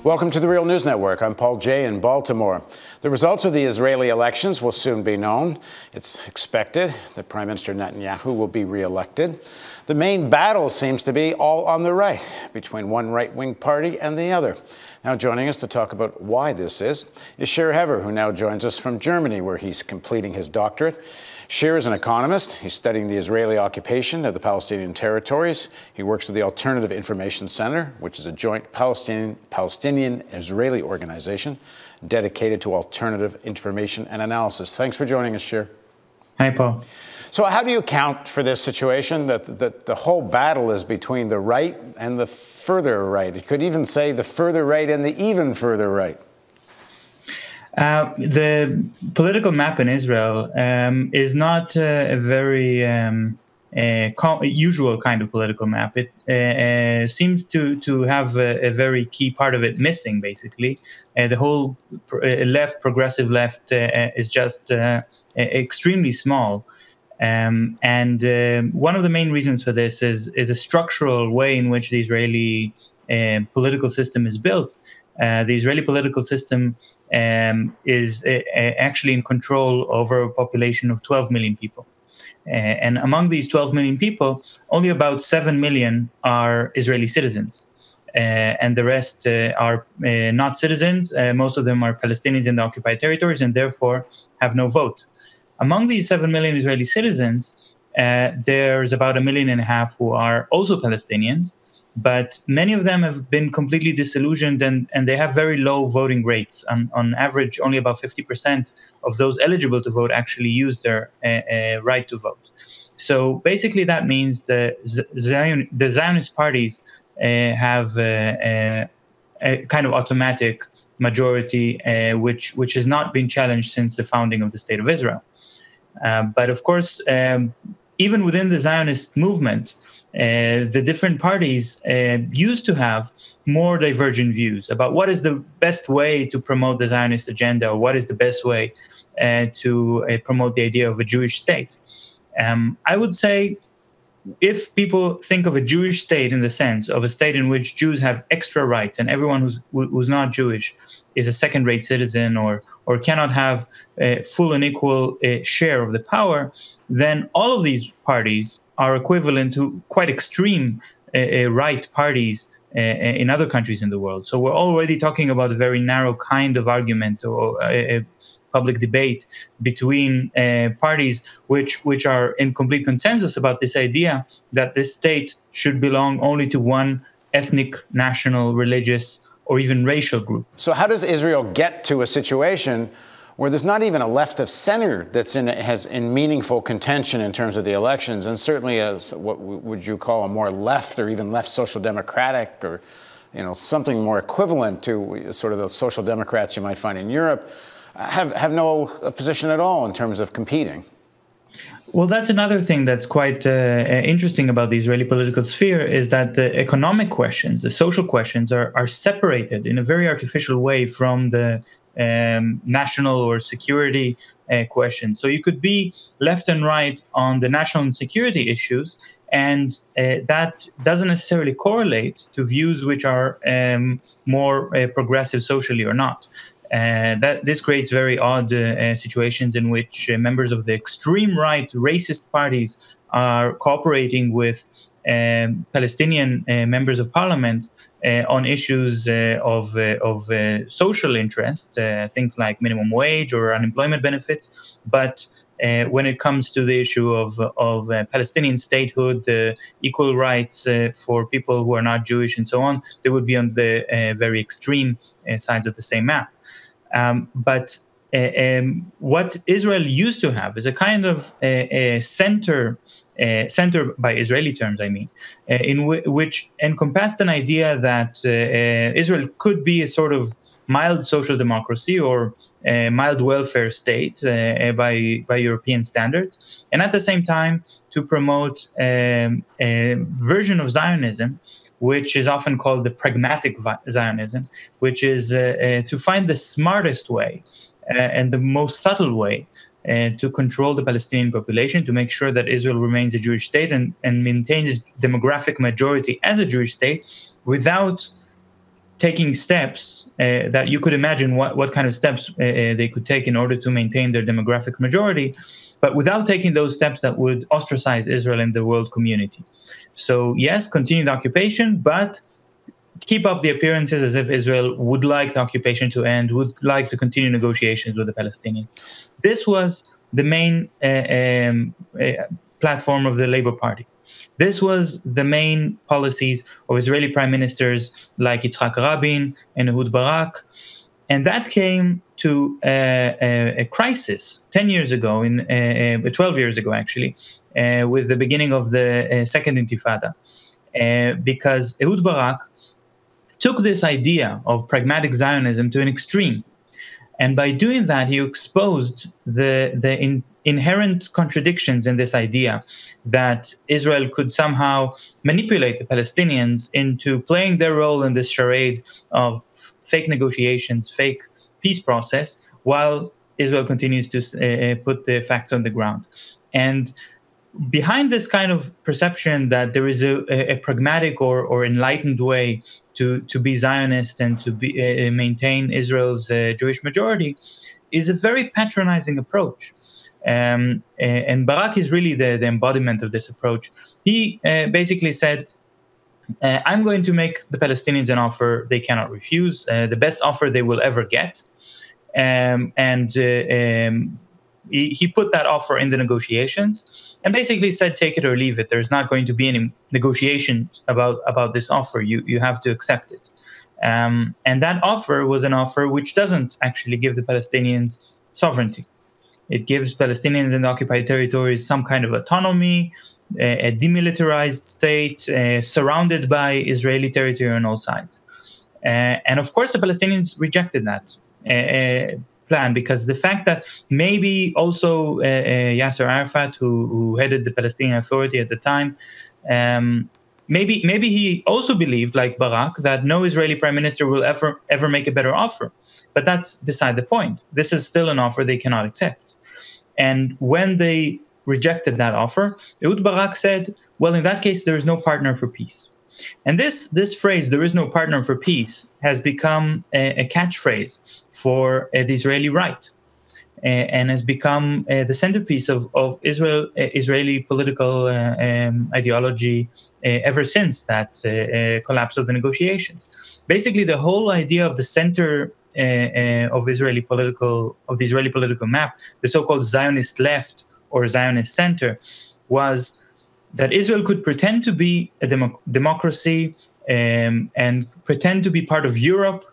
Welcome to the Real News Network. I'm Paul Jay in Baltimore. The results of the Israeli elections will soon be known. It's expected that Prime Minister Netanyahu will be reelected. The main battle seems to be all on the right, between one right-wing party and the other. Now joining us to talk about why this is Shir Hever, who now joins us from Germany, where he's completing his doctorate. Shir is an economist. He's studying the Israeli occupation of the Palestinian territories. He works with the Alternative Information Center, which is a joint Palestinian-Israeli organization dedicated to alternative information and analysis. Thanks for joining us, Shir. Hi, Paul. So how do you account for this situation that the whole battle is between the right and the further right? It could even say the further right and the even further right. The political map in Israel is not a very usual kind of political map. It seems to have a very key part of it missing, basically. The whole progressive left is just extremely small. And one of the main reasons for this is a structural way in which the Israeli political system is built. The Israeli political system is actually in control over a population of 12 million people. And among these 12 million people, only about 7 million are Israeli citizens. And the rest are not citizens. Most of them are Palestinians in the occupied territories and therefore have no vote. Among these 7 million Israeli citizens, there's about 1.5 million who are also Palestinians. But many of them have been completely disillusioned and they have very low voting rates. On average, only about 50% of those eligible to vote actually use their right to vote. So basically that means the Zionist parties have a kind of automatic majority, which has not been challenged since the founding of the State of Israel. But of course, even within the Zionist movement, the different parties used to have more divergent views about what is the best way to promote the Zionist agenda, or what is the best way to promote the idea of a Jewish state. I would say if people think of a Jewish state in the sense of a state in which Jews have extra rights and everyone who's not Jewish is a second-rate citizen or cannot have a full and equal share of the power, then all of these parties are equivalent to quite extreme right parties in other countries in the world. So we're already talking about a very narrow kind of argument or a public debate between parties which are in complete consensus about this idea that this state should belong only to one ethnic, national, religious, or even racial group. So how does Israel get to a situation where there's not even a left of center that's in meaningful contention in terms of the elections, and certainly what would you call a more left or even left social democratic, or something more equivalent to sort of the social democrats you might find in Europe, have no position at all in terms of competing? Well, that's another thing that's quite interesting about the Israeli political sphere is that the economic questions, the social questions are separated in a very artificial way from the national or security questions. So you could be left and right on the national and security issues, and that doesn't necessarily correlate to views which are more progressive socially or not. This creates very odd situations in which members of the extreme right racist parties are cooperating with Palestinian members of parliament on issues of social interest, things like minimum wage or unemployment benefits. But when it comes to the issue of Palestinian statehood, equal rights for people who are not Jewish and so on, they would be on the very extreme sides of the same map. But what Israel used to have is a kind of center by Israeli terms, I mean, in which encompassed an idea that Israel could be a sort of mild social democracy or a mild welfare state by European standards, and at the same time to promote a version of Zionism which is often called the pragmatic Zionism, which is to find the smartest way and the most subtle way to control the Palestinian population, to make sure that Israel remains a Jewish state and maintains its demographic majority as a Jewish state without taking steps that you could imagine what kind of steps they could take in order to maintain their demographic majority, but without taking those steps that would ostracize Israel in the world community. So yes, continue the occupation, but keep up the appearances as if Israel would like the occupation to end, would like to continue negotiations with the Palestinians. This was the main platform of the Labour Party. This was the main policies of Israeli prime ministers like Yitzhak Rabin and Ehud Barak. And that came to a crisis 10 years ago, 12 years ago, actually, with the beginning of the Second Intifada. Because Ehud Barak took this idea of pragmatic Zionism to an extreme. And by doing that, he exposed the inherent contradictions in this idea that Israel could somehow manipulate the Palestinians into playing their role in this charade of fake negotiations, fake peace process, while Israel continues to put the facts on the ground. And behind this kind of perception that there is a pragmatic or enlightened way to be Zionist and to be, maintain Israel's Jewish majority is a very patronizing approach. And Barak is really the embodiment of this approach. He basically said, I'm going to make the Palestinians an offer they cannot refuse, the best offer they will ever get. He put that offer in the negotiations and basically said, take it or leave it. There's not going to be any negotiation about this offer. You have to accept it. And that offer was an offer which doesn't actually give the Palestinians sovereignty. It gives Palestinians in the occupied territories some kind of autonomy, a demilitarized state, surrounded by Israeli territory on all sides. And of course, the Palestinians rejected that plan, because the fact that maybe also Yasser Arafat, who headed the Palestinian Authority at the time, maybe he also believed, like Barak, that no Israeli prime minister will ever make a better offer. But that's beside the point. This is still an offer they cannot accept. And when they rejected that offer, Ehud Barak said, well, in that case, there is no partner for peace. And this phrase, there is no partner for peace, has become a catchphrase for the Israeli right, and has become the centerpiece of Israeli political ideology ever since that collapse of the negotiations. Basically, the whole idea of the center of the Israeli political map, the so-called Zionist left or Zionist center, was that Israel could pretend to be a democracy and pretend to be part of Europe,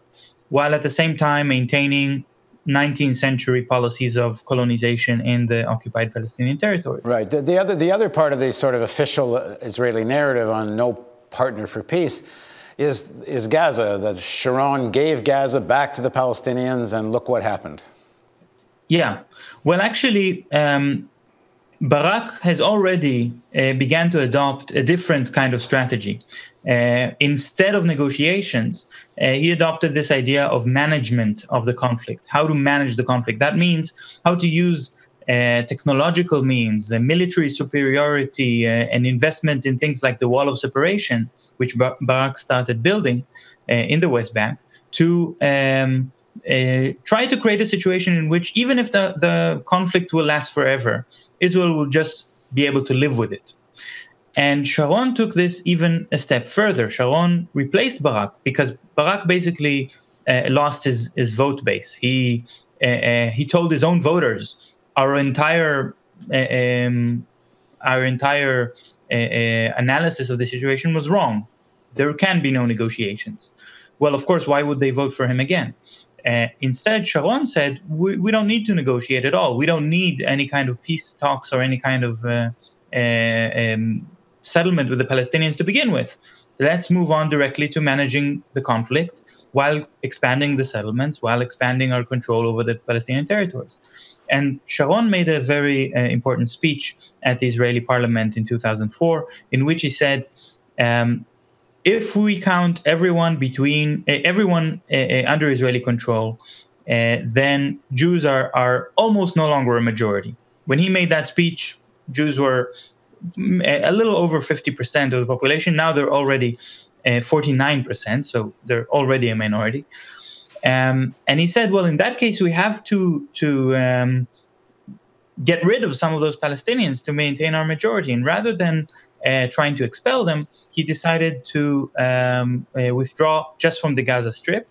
while at the same time maintaining 19th century policies of colonization in the occupied Palestinian territories. Right. The other part of the sort of official Israeli narrative on no partner for peace is Gaza, that Sharon gave Gaza back to the Palestinians, and look what happened. Yeah. Well, actually, Barak has already began to adopt a different kind of strategy. Instead of negotiations, he adopted this idea of management of the conflict, how to manage the conflict. That means how to use technological means, military superiority, and investment in things like the wall of separation, which Barak started building in the West Bank, to try to create a situation in which, even if the conflict will last forever, Israel will just be able to live with it. And Sharon took this even a step further. Sharon replaced Barak because Barak basically lost his vote base. He told his own voters, our entire analysis of the situation was wrong. There can be no negotiations. Well, of course, why would they vote for him again? Instead, Sharon said, we don't need to negotiate at all. We don't need any kind of peace talks or any kind of settlement with the Palestinians to begin with. Let's move on directly to managing the conflict while expanding the settlements, while expanding our control over the Palestinian territories. And Sharon made a very important speech at the Israeli parliament in 2004, in which he said, if we count everyone under Israeli control, then Jews are almost no longer a majority. When he made that speech, Jews were a little over 50% of the population. Now they're already 49%, so they're already a minority. And he said, well, in that case, we have to get rid of some of those Palestinians to maintain our majority. And rather than trying to expel them, he decided to withdraw just from the Gaza Strip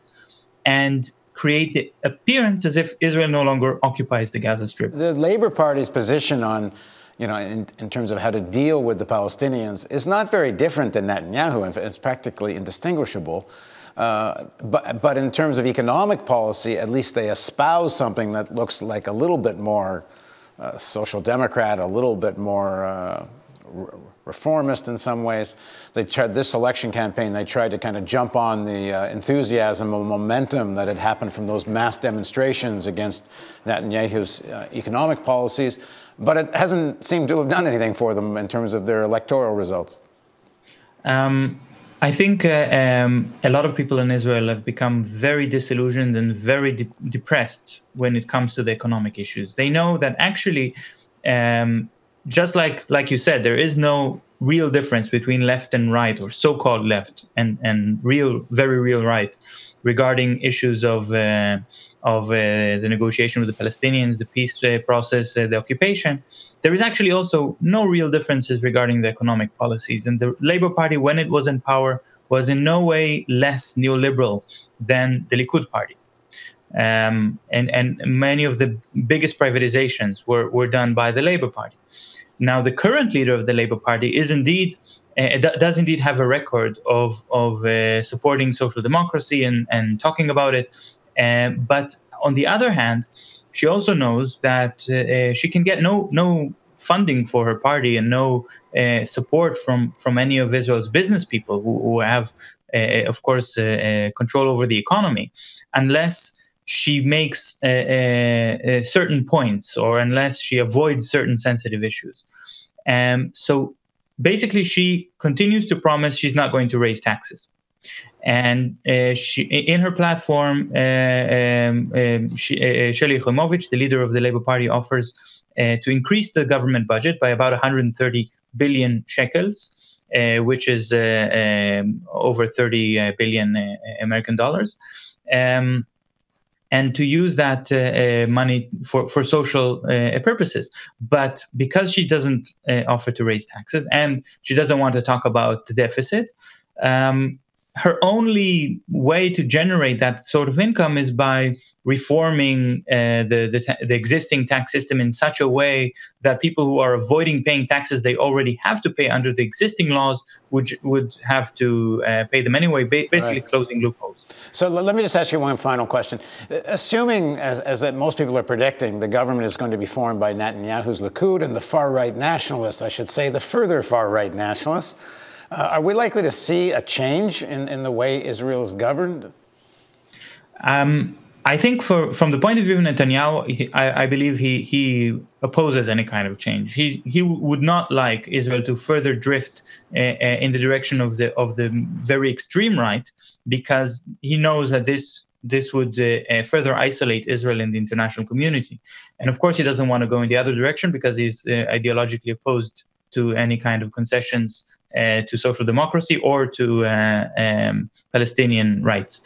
and create the appearance as if Israel no longer occupies the Gaza Strip. The Labour Party's position on, in terms of how to deal with the Palestinians is not very different than Netanyahu. It's practically indistinguishable. But in terms of economic policy, at least they espouse something that looks like a little bit more social democrat, a little bit more reformist in some ways. They tried this election campaign. They tried to kind of jump on the enthusiasm and momentum that had happened from those mass demonstrations against Netanyahu's economic policies, but it hasn't seemed to have done anything for them in terms of their electoral results. I think a lot of people in Israel have become very disillusioned and very depressed when it comes to the economic issues. They know that actually, just like you said, there is no real difference between left and right, or so-called left and very real right, regarding issues of the negotiation with the Palestinians, the peace process, the occupation. There is actually also no real differences regarding the economic policies. And the Labour Party, when it was in power, was in no way less neoliberal than the Likud Party. And many of the biggest privatizations were done by the Labour Party. Now, the current leader of the Labour Party is indeed does indeed have a record of supporting social democracy and talking about it. But on the other hand, she also knows that she can get no funding for her party and no support from any of Israel's business people who have, of course, control over the economy, unless she makes certain points or unless she avoids certain sensitive issues. So basically, she continues to promise she's not going to raise taxes. And she, in her platform, Shir Hever, the leader of the Labour Party, offers to increase the government budget by about 130 billion shekels, which is over 30 billion American dollars. And to use that money for social purposes. But because she doesn't offer to raise taxes and she doesn't want to talk about the deficit, her only way to generate that sort of income is by reforming the existing tax system in such a way that people who are avoiding paying taxes they already have to pay under the existing laws would have to pay them anyway, basically right. Closing loopholes. So let me just ask you one final question. Assuming, as most people are predicting, the government is going to be formed by Netanyahu's Likud and the far-right nationalists, I should say the further far-right nationalists, are we likely to see a change in the way Israel is governed? I think from the point of view of Netanyahu, I believe he opposes any kind of change. He would not like Israel to further drift in the direction of the very extreme right, because he knows that this would further isolate Israel in the international community. And of course, he doesn't want to go in the other direction because he's ideologically opposed to any kind of concessions to social democracy or to Palestinian rights.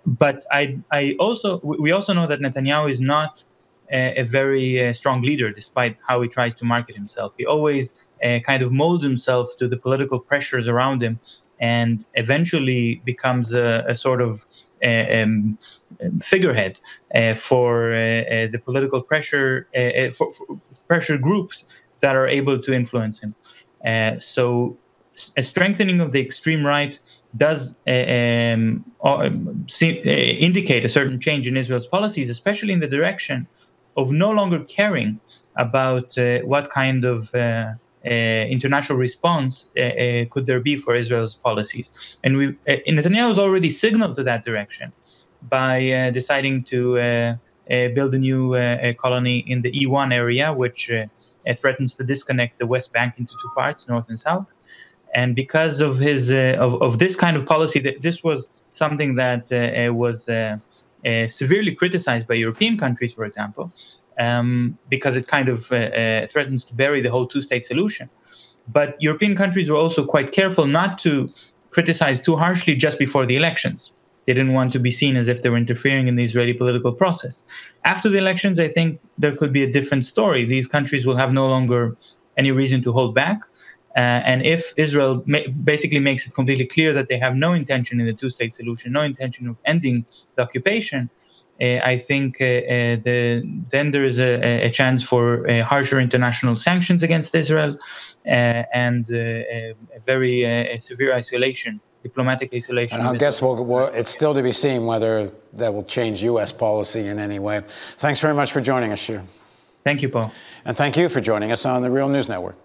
But we also know that Netanyahu is not a very strong leader, despite how he tries to market himself. He always kind of molds himself to the political pressures around him and eventually becomes a sort of figurehead for the political pressure, for pressure groups that are able to influence him. So a strengthening of the extreme right does indicate a certain change in Israel's policies, especially in the direction of no longer caring about what kind of international response could there be for Israel's policies. And Netanyahu has already signaled to that direction by deciding to build a new colony in the E1 area, which threatens to disconnect the West Bank into two parts, north and south. And because of his of this kind of policy, this was something that was severely criticized by European countries, for example, because it kind of threatens to bury the whole two-state solution. But European countries were also quite careful not to criticized too harshly just before the elections. They didn't want to be seen as if they were interfering in the Israeli political process. After the elections, I think there could be a different story. These countries will have no longer any reason to hold back. And if Israel basically makes it completely clear that they have no intention in the two-state solution, no intention of ending the occupation, I think then there is a chance for harsher international sanctions against Israel and a very severe isolation, diplomatic isolation. And I guess it's still to be seen whether that will change U.S. policy in any way. Thanks very much for joining us, Shir. Thank you, Paul. And thank you for joining us on the Real News Network.